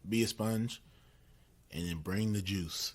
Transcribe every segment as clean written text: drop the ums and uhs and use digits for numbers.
be a sponge, and then bring the juice.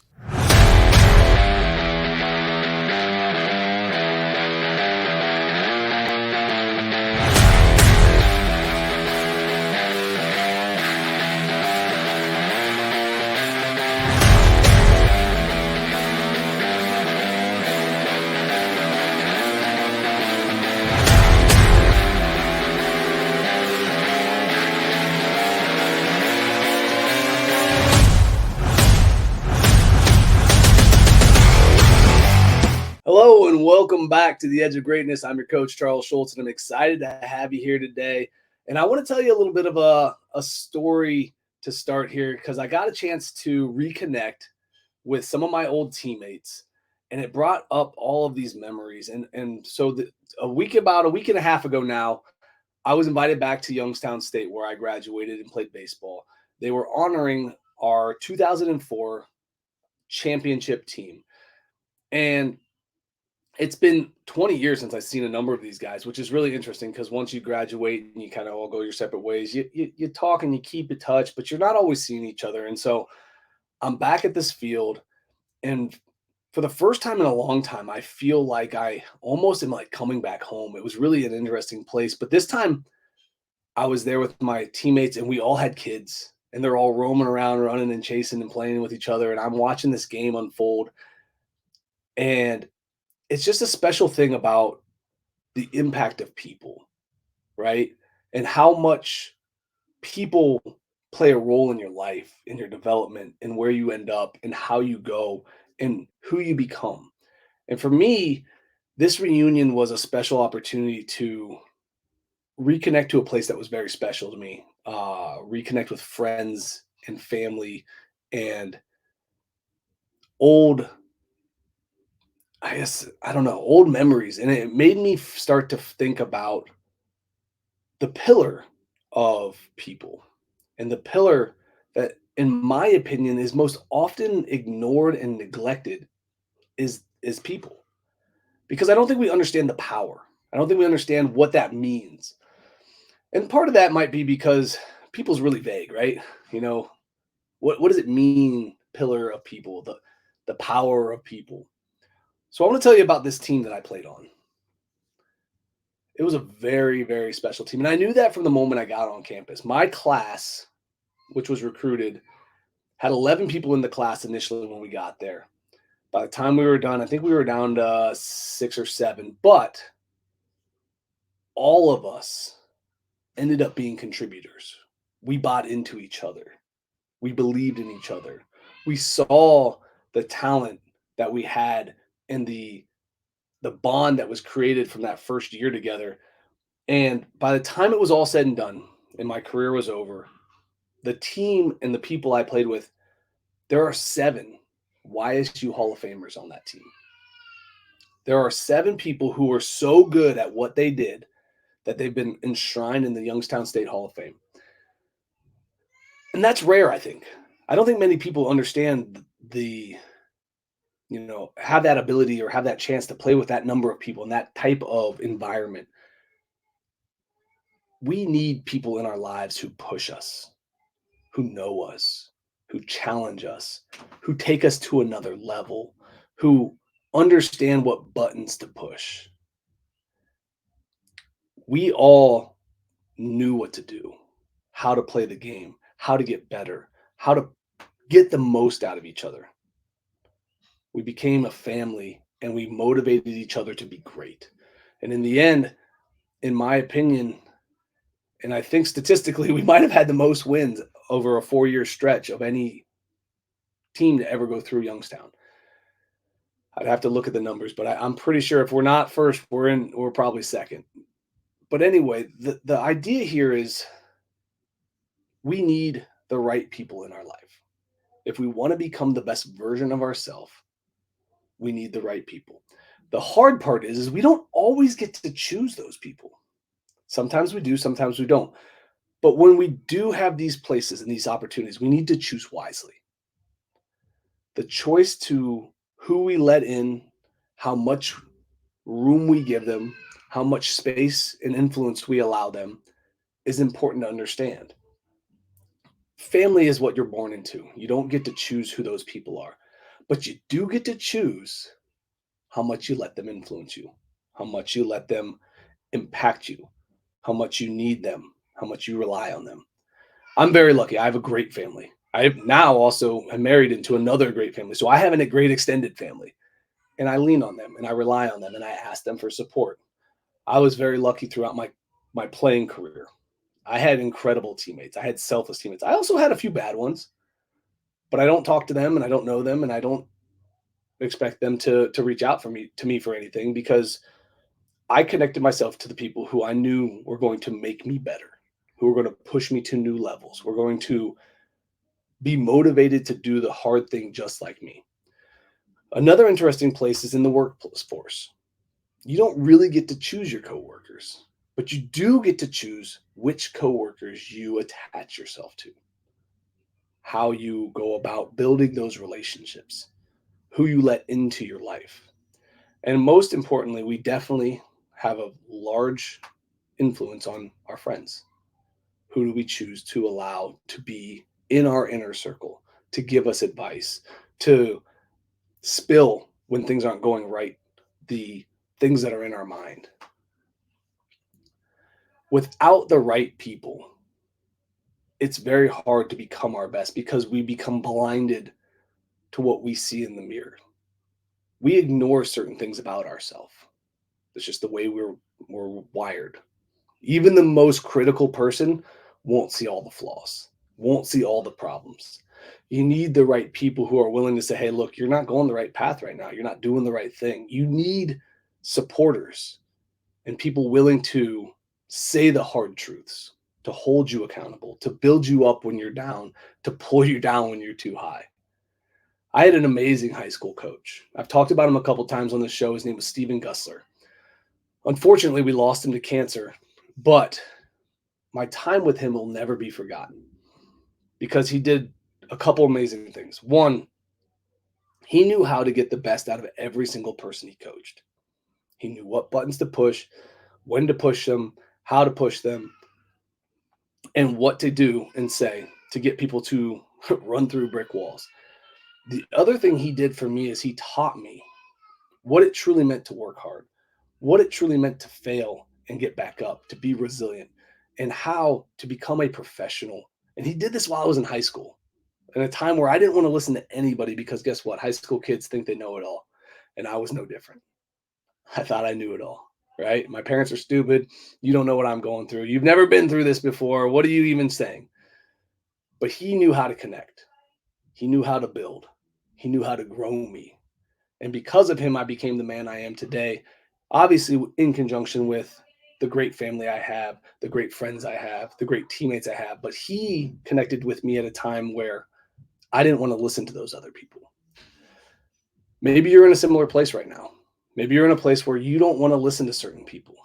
Hello and welcome back to the Edge of Greatness. I'm your coach, Charles Schultz, and I'm excited to have you here today. And I want to tell you a little bit of a story to start here because I got a chance to reconnect with some of my old teammates, and it brought up all of these memories. About a week and a half ago now, I was invited back to Youngstown State where I graduated and played baseball. They were honoring our 2004 championship team. And it's been 20 years since I've seen a number of these guys, which is really interesting because once you graduate and you kind of all go your separate ways, you talk and you keep in touch, but you're not always seeing each other. And so I'm back at this field, and for the first time in a long time, I feel like I almost am like coming back home. It was really an interesting place, but this time I was there with my teammates, and we all had kids, and they're all roaming around, running and chasing and playing with each other. And I'm watching this game unfold, and it's just a special thing about the impact of people, right? And how much people play a role in your life, in your development, and where you end up, and how you go, and who you become. And for me, this reunion was a special opportunity to reconnect to a place that was very special to me, reconnect with friends and family and old, I guess, I don't know, old memories. And it made me start to think about the pillar of people and the pillar that, in my opinion, is most often ignored and neglected is people, because I don't think we understand the power. I don't think we understand what that means. And part of that might be because people's really vague, right? You know, what does it mean, pillar of people, the power of people? So I want to tell you about this team that I played on. It was a very, very special team. And I knew that from the moment I got on campus. My class, which was recruited, had 11 people in the class initially when we got there. By the time we were done, I think we were down to 6 or 7, but all of us ended up being contributors. We bought into each other. We believed in each other. We saw the talent that we had and the bond that was created from that first year together. And by the time it was all said and done and my career was over, the team and the people I played with, there are 7 YSU Hall of Famers on that team. There are 7 people who are so good at what they did that they've been enshrined in the Youngstown State Hall of Fame. And that's rare, I think. I don't think many people understand have that ability or have that chance to play with that number of people in that type of environment. We need people in our lives who push us, who know us, who challenge us, who take us to another level, who understand what buttons to push. We all knew what to do, how to play the game, how to get better, how to get the most out of each other. We became a family and we motivated each other to be great. And in the end, in my opinion, and I think statistically, we might have had the most wins over a 4-year stretch of any team to ever go through Youngstown. I'd have to look at the numbers, but I'm pretty sure if we're not first, we're probably second. But anyway, the idea here is we need the right people in our life. If we want to become the best version of ourselves, we need the right people. The hard part is we don't always get to choose those people. Sometimes we do, sometimes we don't. But when we do have these places and these opportunities, we need to choose wisely. The choice to who we let in, how much room we give them, how much space and influence we allow them is important to understand. family is what you're born into. You don't get to choose who those people are, but you do get to choose how much you let them influence you, how much you let them impact you, how much you need them, how much you rely on them. I'm very lucky. I have a great family. I now also am married into another great family. So I have a great extended family, and I lean on them and I rely on them and I ask them for support. I was very lucky throughout my playing career. I had incredible teammates. I had selfless teammates. I also had a few bad ones, but I don't talk to them and I don't know them and I don't expect them to reach out for me to me for anything because I connected myself to the people who I knew were going to make me better, who were going to push me to new levels, were going to be motivated to do the hard thing just like me. Another interesting place is in the workforce. You don't really get to choose your coworkers, but you do get to choose which coworkers you attach yourself to, how you go about building those relationships, who you let into your life. And most importantly, we definitely have a large influence on our friends. Who do we choose to allow to be in our inner circle, to give us advice, to spill when things aren't going right, the things that are in our mind? Without the right people, it's very hard to become our best because we become blinded to what we see in the mirror. We ignore certain things about ourselves. It's just the way we're wired. Even the most critical person won't see all the flaws, won't see all the problems. You need the right people who are willing to say, hey, look, you're not going the right path right now. You're not doing the right thing. You need supporters and people willing to say the hard truths, to hold you accountable, to build you up when you're down, to pull you down when you're too high. I had an amazing high school coach. I've talked about him a couple times on the show. His name was Steven Gussler. Unfortunately, we lost him to cancer, but my time with him will never be forgotten because he did a couple amazing things. One, he knew how to get the best out of every single person he coached. He knew what buttons to push, when to push them, how to push them, and what to do and say to get people to run through brick walls. The other thing he did for me is he taught me what it truly meant to work hard, what it truly meant to fail and get back up, to be resilient, and how to become a professional. And he did this while I was in high school, in a time where I didn't want to listen to anybody because guess what? High school kids think they know it all. And I was no different. I thought I knew it all, right? My parents are stupid. You don't know what I'm going through. You've never been through this before. What are you even saying? But he knew how to connect. He knew how to build. He knew how to grow me. And because of him, I became the man I am today, obviously in conjunction with the great family I have, the great friends I have, the great teammates I have. But he connected with me at a time where I didn't want to listen to those other people. Maybe you're in a similar place right now. Maybe you're in a place where you don't want to listen to certain people.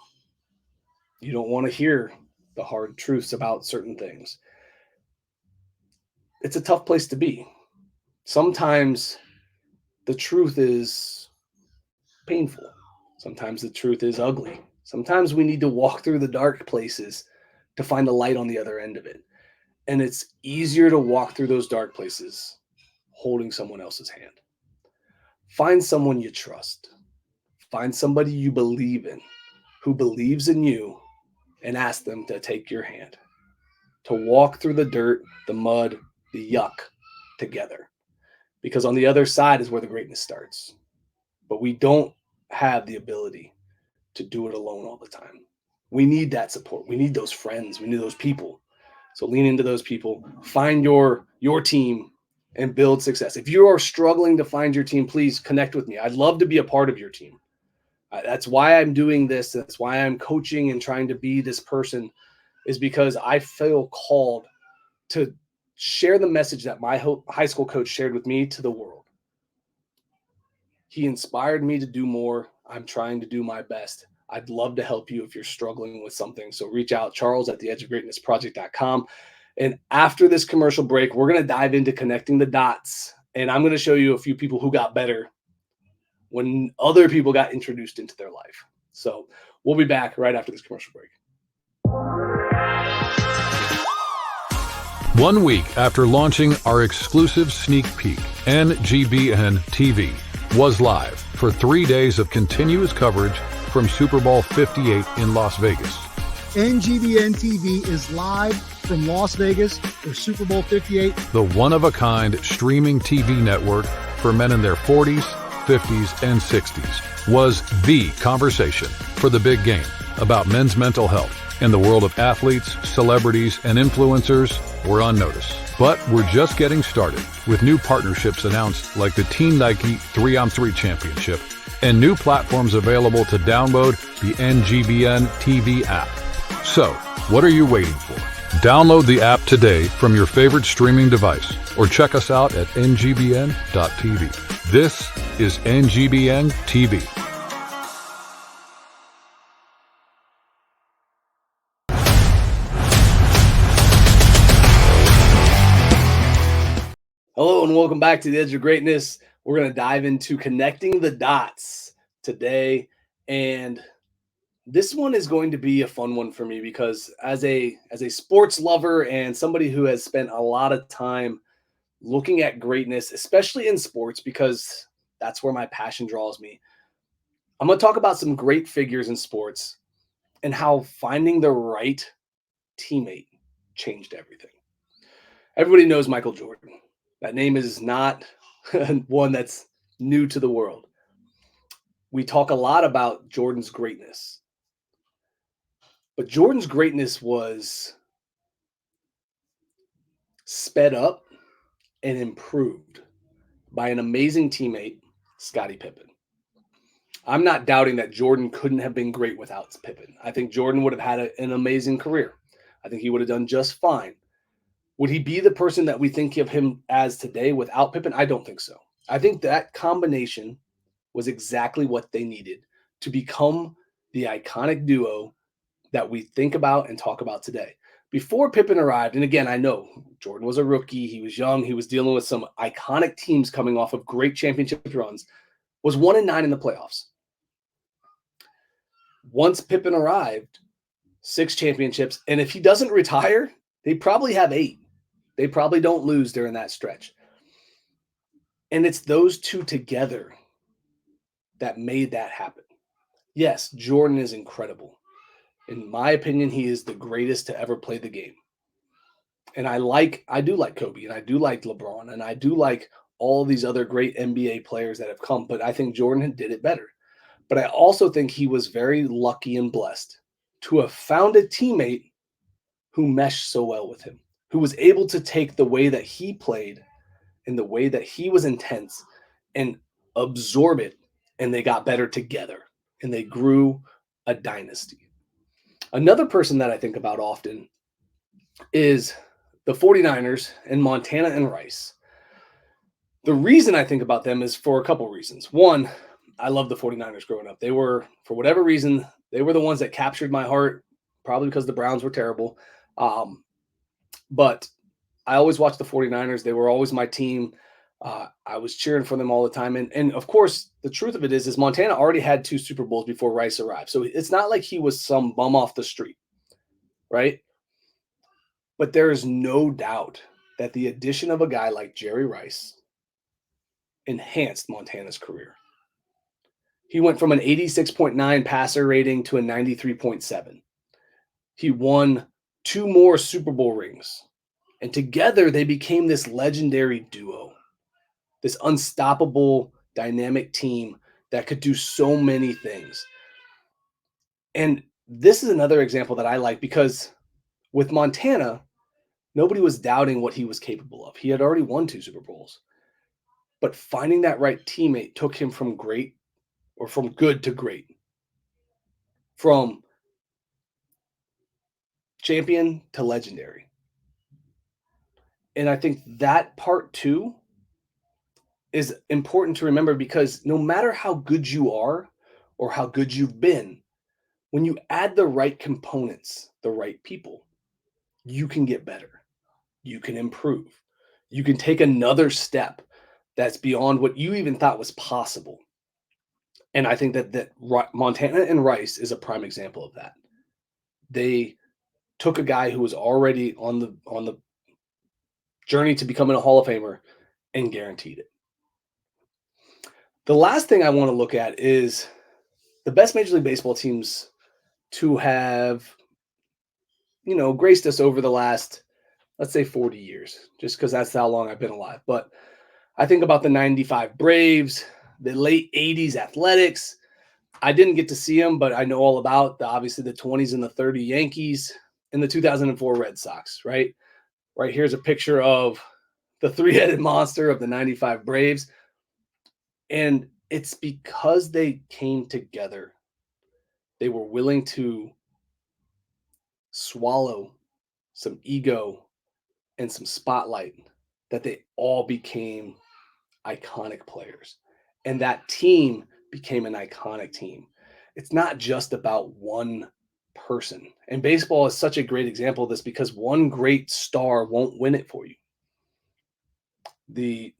You don't want to hear the hard truths about certain things. It's a tough place to be. Sometimes the truth is painful. Sometimes the truth is ugly. Sometimes we need to walk through the dark places to find the light on the other end of it. And it's easier to walk through those dark places holding someone else's hand. Find someone you trust. Find somebody you believe in, who believes in you, and ask them to take your hand, to walk through the dirt, the mud, the yuck together. Because on the other side is where the greatness starts. But we don't have the ability to do it alone all the time. We need that support. We need those friends. We need those people. So lean into those people. Find your team and build success. If you are struggling to find your team, please connect with me. I'd love to be a part of your team. That's why I'm doing this. That's why I'm coaching and trying to be this person, is because I feel called to share the message that my high school coach shared with me to the world. He inspired me to do more. I'm trying to do my best. I'd love to help you if you're struggling with something. So reach out, Charles at theedgeofgreatnessproject.com. And after this commercial break, we're going to dive into connecting the dots. And I'm going to show you a few people who got better when other people got introduced into their life. So we'll be back right after this commercial break. 1 week after launching our exclusive sneak peek, NGBN TV was live for 3 days of continuous coverage from Super Bowl 58 in Las Vegas. NGBN TV is live from Las Vegas for Super Bowl 58. The one-of-a-kind streaming TV network for men in their 40s, 50s, and 60s was the conversation for the big game about men's mental health. In the world of athletes, celebrities, and influencers, we're on notice. But we're just getting started with new partnerships announced like the Team Nike 3-on-3 Championship and new platforms available to download the NGBN TV app. So, what are you waiting for? Download the app today from your favorite streaming device or check us out at ngbn.tv. This is NGBN TV. Hello and welcome back to the Edge of Greatness. We're going to dive into connecting the dots today, and this one is going to be a fun one for me because as a sports lover and somebody who has spent a lot of time looking at greatness, especially in sports, because that's where my passion draws me. I'm going to talk about some great figures in sports and how finding the right teammate changed everything. Everybody knows Michael Jordan. That name is not one that's new to the world. We talk a lot about Jordan's greatness. But Jordan's greatness was sped up and improved by an amazing teammate, Scottie Pippen. I'm not doubting that Jordan couldn't have been great without Pippen. I think Jordan would have had an amazing career. I think he would have done just fine. Would he be the person that we think of him as today without Pippen? I don't think so. I think that combination was exactly what they needed to become the iconic duo that we think about and talk about today. Before Pippen arrived, and again, I know Jordan was a rookie, he was young, he was dealing with some iconic teams coming off of great championship runs, was 1-9 in the playoffs. Once Pippen arrived, 6 championships, and if he doesn't retire, they probably have 8. They probably don't lose during that stretch. And it's those two together that made that happen. Yes, Jordan is incredible. In my opinion, he is the greatest to ever play the game. And I do like Kobe, and I do like LeBron, and I do like all these other great NBA players that have come, but I think Jordan did it better. But I also think he was very lucky and blessed to have found a teammate who meshed so well with him, who was able to take the way that he played and the way that he was intense and absorb it, and they got better together, and they grew a dynasty. Another person that I think about often is the 49ers and Montana and Rice. The reason I think about them is for a couple reasons. One, I love the 49ers growing up. They were, for whatever reason, they were the ones that captured my heart, probably because the Browns were terrible. But I always watched the 49ers. They were always my team. I was cheering for them all the time. And of course, the truth of it is Montana already had 2 Super Bowls before Rice arrived. So it's not like he was some bum off the street, right? But there is no doubt that the addition of a guy like Jerry Rice enhanced Montana's career. He went from an 86.9 passer rating to a 93.7. He won 2 more Super Bowl rings. And together they became this legendary duo, this unstoppable, dynamic team that could do so many things. And this is another example that I like because with Montana, nobody was doubting what he was capable of. He had already won 2 Super Bowls. But finding that right teammate took him from good to great. From champion to legendary. And I think that part too is important to remember because no matter how good you are or how good you've been, when you add the right components, the right people, you can get better. You can improve. You can take another step that's beyond what you even thought was possible. And I think that Montana and Rice is a prime example of that. They took a guy who was already on the journey to becoming a Hall of Famer and guaranteed it. The last thing I want to look at is the best Major League Baseball teams to have, graced us over the last, let's say 40 years, just because that's how long I've been alive. But I think about the 95 Braves, the late 80s Athletics. I didn't get to see them, but I know all about obviously the 20s and the 30 Yankees and the 2004 Red Sox, right? Right here's a picture of the three-headed monster of the 95 Braves. And it's because they came together. They were willing to swallow some ego and some spotlight that they all became iconic players. And that team became an iconic team. It's not just about one person. And baseball is such a great example of this because one great star won't win it for you. The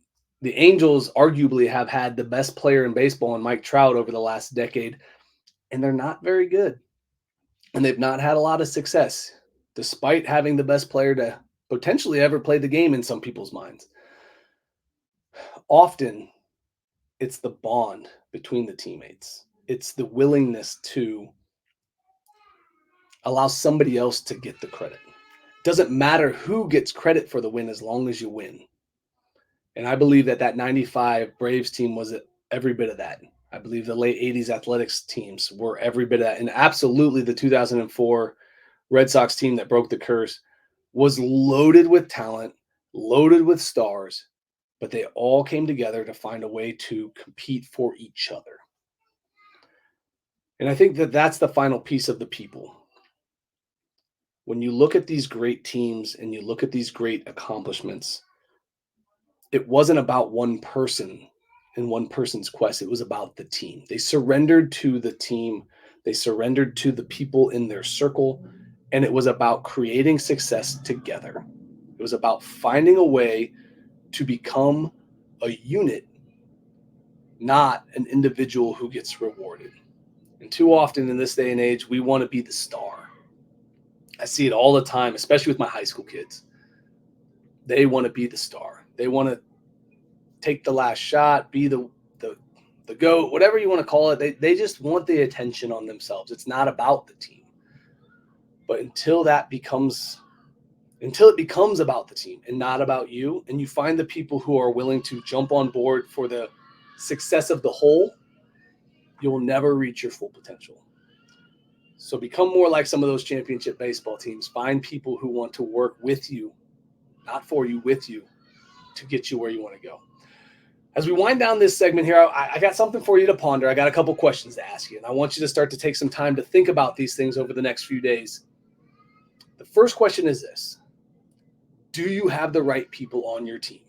Angels arguably have had the best player in baseball in Mike Trout over the last decade, and they're not very good. And they've not had a lot of success, despite having the best player to potentially ever play the game in some people's minds. Often, it's the bond between the teammates. It's the willingness to allow somebody else to get the credit. It doesn't matter who gets credit for the win as long as you win. And I believe that 95 Braves team was every bit of that. I believe the late 80s Athletics teams were every bit of that. And absolutely the 2004 Red Sox team that broke the curse was loaded with talent, loaded with stars, but they all came together to find a way to compete for each other. And I think that's the final piece of the people. When you look at these great teams and you look at these great accomplishments, it wasn't about one person and one person's quest. It was about the team. They surrendered to the team. They surrendered to the people in their circle. And it was about creating success together. It was about finding a way to become a unit, not an individual who gets rewarded. And too often in this day and age, we want to be the star. I see it all the time, especially with my high school kids. They want to be the star. They want to take the last shot, be the GOAT, whatever you want to call it. They just want the attention on themselves. It's not about the team. But until it becomes about the team and not about you, and you find the people who are willing to jump on board for the success of the whole, you will never reach your full potential. So become more like some of those championship baseball teams. Find people who want to work with you, not for you, with you, to get you where you want to go. As we wind down this segment here, I got something for you to ponder. I got a couple questions to ask you, and I want you to start to take some time to think about these things over the next few days. The first question is this: do you have the right people on your team?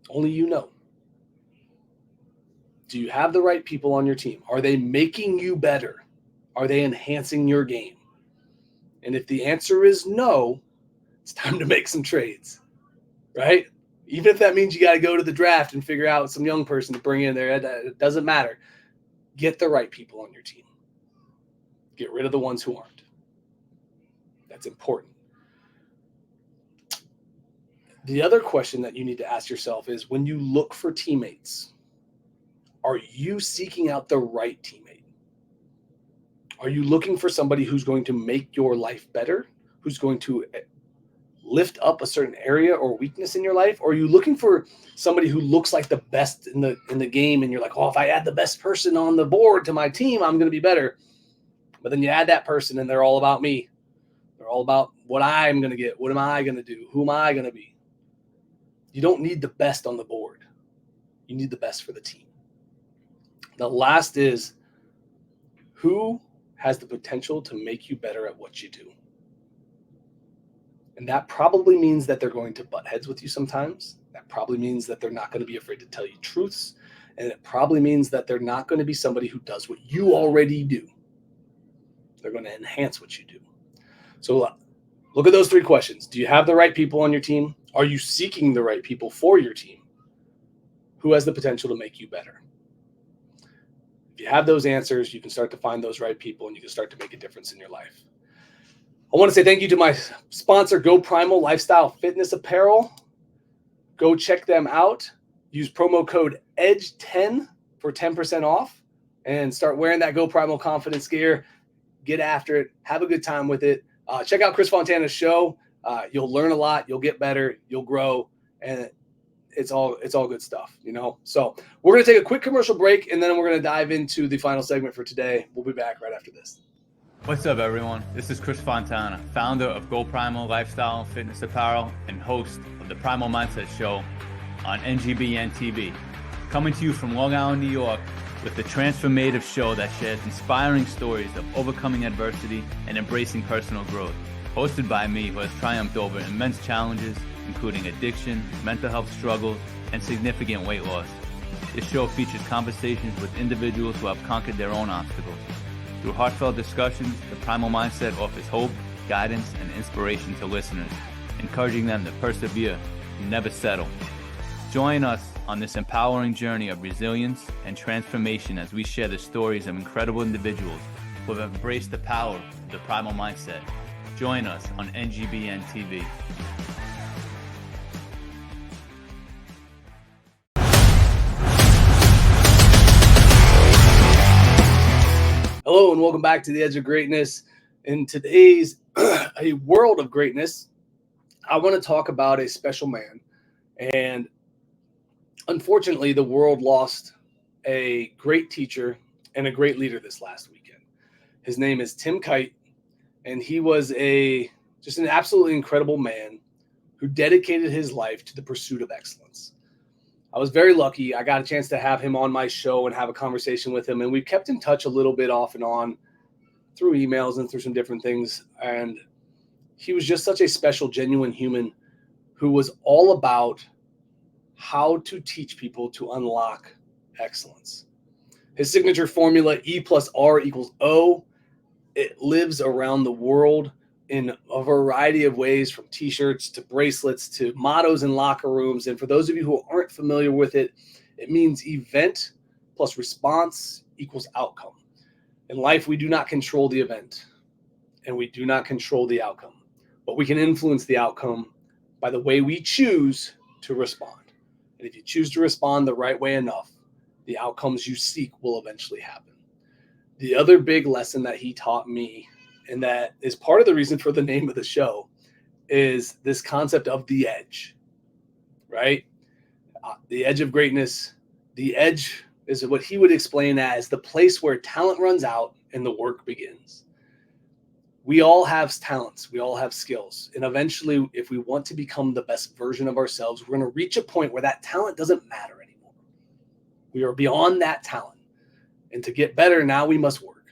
Only you know. Do you have the right people on your team? Are they making you better? Are they enhancing your game? And if the answer is no, it's time to make some trades, right? Even if that means you got to go to the draft and figure out some young person to bring in there, it doesn't matter. Get the right people on your team. Get rid of the ones who aren't. That's important. The other question that you need to ask yourself is, when you look for teammates, are you seeking out the right teammate? Are you looking for somebody who's going to make your life better, who's going to lift up a certain area or weakness in your life? Or are you looking for somebody who looks like the best in the game, and you're like, oh, if I add the best person on the board to my team, I'm going to be better. But then you add that person and they're all about me. They're all about what I'm going to get. What am I going to do? Who am I going to be? You don't need the best on the board. You need the best for the team. The last is, who has the potential to make you better at what you do? And that probably means that they're going to butt heads with you sometimes. That probably means that they're not going to be afraid to tell you truths. And it probably means that they're not going to be somebody who does what you already do. They're going to enhance what you do. So look at those three questions. Do you have the right people on your team? Are you seeking the right people for your team? Who has the potential to make you better? If you have those answers, you can start to find those right people, and you can start to make a difference in your life. I want to say thank you to my sponsor, Go Primal Lifestyle Fitness Apparel. Go check them out. Use promo code EDGE10 for 10% off and start wearing that Go Primal confidence gear. Get after it. Have a good time with it. Check out Chris Fontana's show. You'll learn a lot. You'll get better. You'll grow. And it's all good stuff, you know? So we're going to take a quick commercial break, and then we're going to dive into the final segment for today. We'll be back right after this. What's up, everyone? This is Chris Fontana, founder of Go Primal Lifestyle Fitness Apparel and host of the Primal Mindset Show on NGBN TV. Coming to you from Long Island, New York, with the transformative show that shares inspiring stories of overcoming adversity and embracing personal growth. Hosted by me, who has triumphed over immense challenges, including addiction, mental health struggles, and significant weight loss. This show features conversations with individuals who have conquered their own obstacles. Through heartfelt discussions, the Primal Mindset offers hope, guidance, and inspiration to listeners, encouraging them to persevere and never settle. Join us on this empowering journey of resilience and transformation as we share the stories of incredible individuals who have embraced the power of the Primal Mindset. Join us on NGBN TV. Hello and welcome back to the Edge of Greatness. In today's A World of Greatness, I want to talk about a special man. And unfortunately, the world lost a great teacher and a great leader this last weekend. His name is Tim Kite, and he was just an absolutely incredible man who dedicated his life to the pursuit of excellence. I was very lucky. I got a chance to have him on my show and have a conversation with him. And we kept in touch a little bit off and on through emails and through some different things. And he was just such a special, genuine human who was all about how to teach people to unlock excellence. His signature formula, E+R=O, it lives around the world in a variety of ways, from t-shirts to bracelets to mottos in locker rooms. And for those of you who aren't familiar with it, it means event plus response equals outcome. In life, we do not control the event and we do not control the outcome, but we can influence the outcome by the way we choose to respond. And if you choose to respond the right way enough, the outcomes you seek will eventually happen. The other big lesson that he taught me, and that is part of the reason for the name of the show, is this concept of the edge, right? The edge of greatness. The edge is what he would explain as the place where talent runs out and the work begins. We all have talents. We all have skills. And eventually, if we want to become the best version of ourselves, we're going to reach a point where that talent doesn't matter anymore. We are beyond that talent. And to get better, now we must work.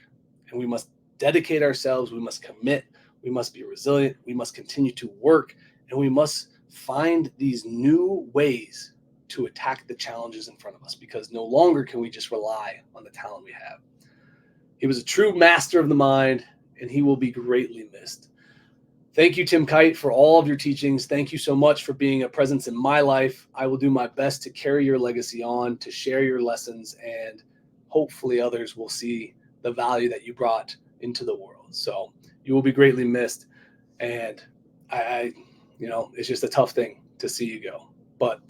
And we must dedicate ourselves. We must commit. We must be resilient. We must continue to work. And we must find these new ways to attack the challenges in front of us, because no longer can we just rely on the talent we have. He was a true master of the mind, and he will be greatly missed. Thank you, Tim Kite, for all of your teachings. Thank you so much for being a presence in my life. I will do my best to carry your legacy on, to share your lessons, and hopefully others will see the value that you brought into the world. So you will be greatly missed. And I it's just a tough thing to see you go. But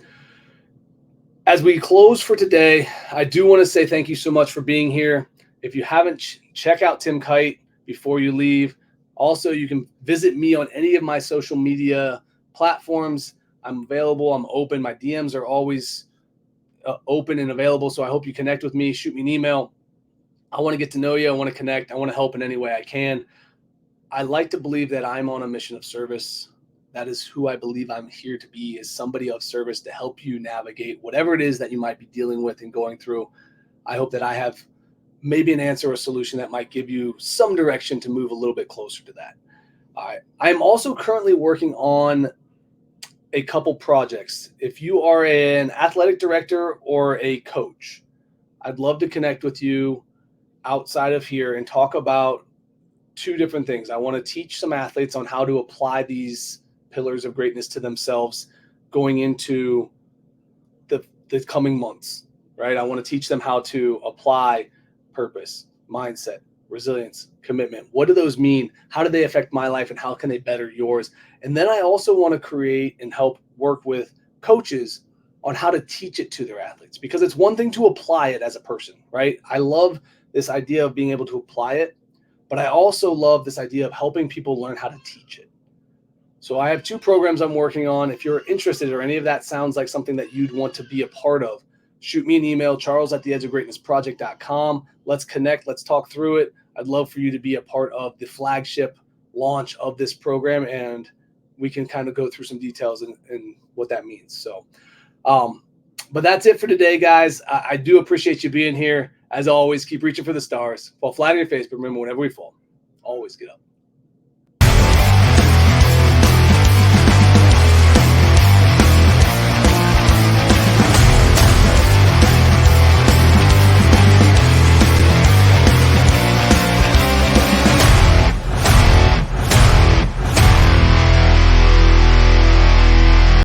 as we close for today, I do want to say thank you so much for being here. If you haven't, check out Tim Kite before you leave. Also, you can visit me on any of my social media platforms. I'm available. I'm open. My DMs are always open and available. So I hope you connect with me. Shoot me an email. I want to get to know you. I want to connect. I want to help in any way I can. I like to believe that I'm on a mission of service. That is who I believe I'm here to be, is somebody of service to help you navigate whatever it is that you might be dealing with and going through. I hope that I have maybe an answer or a solution that might give you some direction to move a little bit closer to that. I am also currently working on a couple projects. If you are an athletic director or a coach, I'd love to connect with you outside of here and talk about two different things. I want to teach some athletes on how to apply these pillars of greatness to themselves going into the coming months, right? I want to teach them how to apply purpose, mindset, resilience, commitment. What do those mean? How do they affect my life, and how can they better yours? And then I also want to create and help work with coaches on how to teach it to their athletes, because it's one thing to apply it as a person, right? I love this idea of being able to apply it, but I also love this idea of helping people learn how to teach it. So I have 2 programs I'm working on. If you're interested or any of that sounds like something that you'd want to be a part of, shoot me an email, charles@theedgeofgreatnessproject.com. Let's connect. Let's talk through it. I'd love for you to be a part of the flagship launch of this program, and we can kind of go through some details and what that means. So, but that's it for today, guys. I do appreciate you being here. As always, keep reaching for the stars. Fall flat on your face, but remember, whenever we fall, always get up.